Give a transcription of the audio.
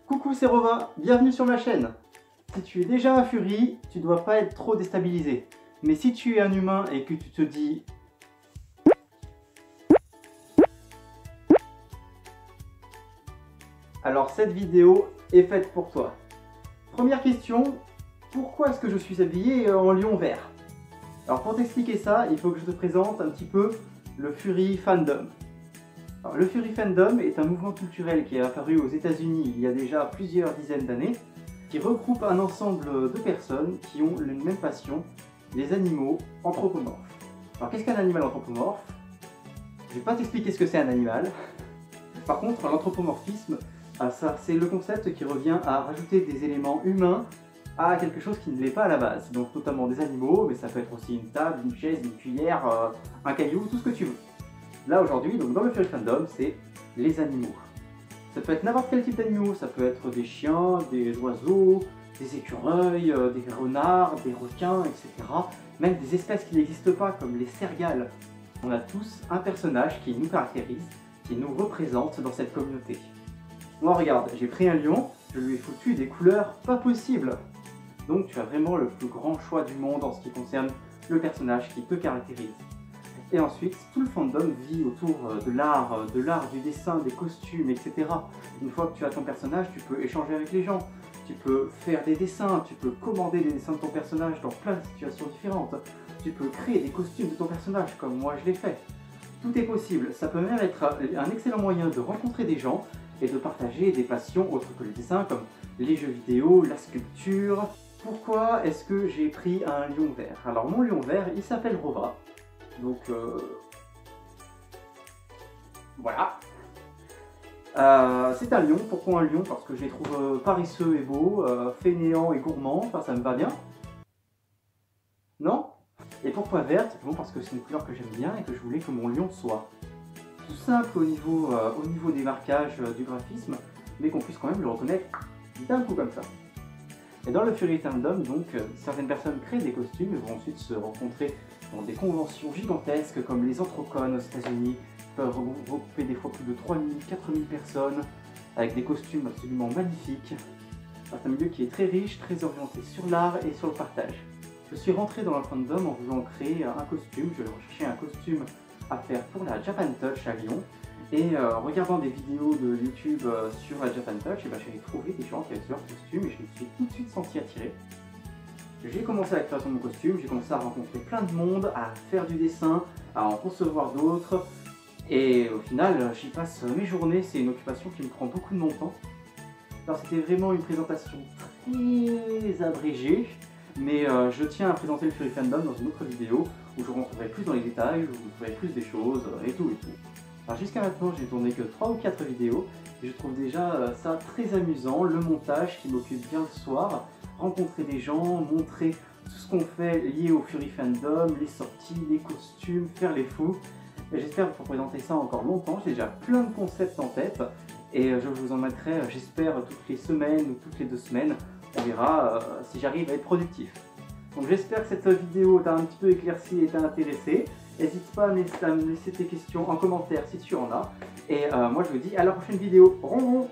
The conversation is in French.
Coucou, c'est Rova, bienvenue sur ma chaîne. Si tu es déjà un Fury, tu dois pas être trop déstabilisé. Mais si tu es un humain et que tu te dis... alors cette vidéo est faite pour toi. Première question, pourquoi est-ce que je suis habillé en lion vert? Alors pour t'expliquer ça, il faut que je te présente un petit peu le Fury Fandom. Alors, le Fury Fandom est un mouvement culturel qui est apparu aux États-Unis il y a déjà plusieurs dizaines d'années, qui regroupe un ensemble de personnes qui ont une même passion, les animaux anthropomorphes. Alors qu'est-ce qu'un animal anthropomorphe? Je ne vais pas t'expliquer ce que c'est un animal. Par contre, l'anthropomorphisme, ça c'est le concept qui revient à rajouter des éléments humains à quelque chose qui ne l'est pas à la base. Donc notamment des animaux, mais ça peut être aussi une table, une chaise, une cuillère, un caillou, tout ce que tu veux. Là aujourd'hui, donc dans le Fury Fandom, c'est les animaux. Ça peut être n'importe quel type d'animaux, ça peut être des chiens, des oiseaux, des écureuils, des renards, des requins, etc. Même des espèces qui n'existent pas, comme les cérgales. On a tous un personnage qui nous caractérise, qui nous représente dans cette communauté. Moi regarde, j'ai pris un lion, je lui ai foutu des couleurs pas possibles. Donc tu as vraiment le plus grand choix du monde en ce qui concerne le personnage qui te caractérise. Et ensuite, tout le fandom vit autour de l'art, du dessin, des costumes, etc. Une fois que tu as ton personnage, tu peux échanger avec les gens, tu peux faire des dessins, tu peux commander des dessins de ton personnage dans plein de situations différentes, tu peux créer des costumes de ton personnage comme moi je l'ai fait. Tout est possible, ça peut même être un excellent moyen de rencontrer des gens et de partager des passions autres que le dessin comme les jeux vidéo, la sculpture. Pourquoi est-ce que j'ai pris un lion vert? Alors mon lion vert, il s'appelle Rova. Donc voilà. C'est un lion. Pourquoi un lion? Parce que je les trouve paresseux et beaux, fainéants et gourmands. Enfin, ça me va bien. Non? Et pourquoi verte? Simplement parce que c'est une couleur que j'aime bien et que je voulais que mon lion soit. Tout simple au niveau des marquages, du graphisme, mais qu'on puisse quand même le reconnaître d'un coup comme ça. Et dans le Fury Fandom, donc, certaines personnes créent des costumes et vont ensuite se rencontrer dans des conventions gigantesques comme les Anthrocon aux États-Unis, qui peuvent regrouper des fois plus de 3000, 4000 personnes, avec des costumes absolument magnifiques. C'est un milieu qui est très riche, très orienté sur l'art et sur le partage. Je suis rentré dans le fandom en voulant créer un costume, je recherchais un costume à faire pour la Japan Touch à Lyon. Et en regardant des vidéos de YouTube sur la Japan Touch, j'ai trouvé des gens qui avaient leur costume et je me suis tout de suite senti attiré. J'ai commencé à la création de mon costume, j'ai commencé à rencontrer plein de monde, à faire du dessin, à en concevoir d'autres. Et au final, j'y passe mes journées, c'est une occupation qui me prend beaucoup de mon temps. Alors c'était vraiment une présentation très abrégée, mais je tiens à présenter le Fury Fandom dans une autre vidéo où je rentrerai plus dans les détails, où vous trouverez plus des choses et tout et tout. Alors jusqu'à maintenant, j'ai tourné que 3 ou 4 vidéos et je trouve déjà ça très amusant, le montage qui m'occupe bien le soir, rencontrer des gens, montrer tout ce qu'on fait lié au Fury Fandom, les sorties, les costumes, faire les fous. Et j'espère vous présenter ça encore longtemps, j'ai déjà plein de concepts en tête et je vous en mettrai, j'espère, toutes les semaines ou toutes les 2 semaines. On verra si j'arrive à être productif. Donc j'espère que cette vidéo t'a un petit peu éclairci et t'a intéressé. N'hésite pas à me laisser tes questions en commentaire si tu en as. Et moi je vous dis à la prochaine vidéo. Ronron!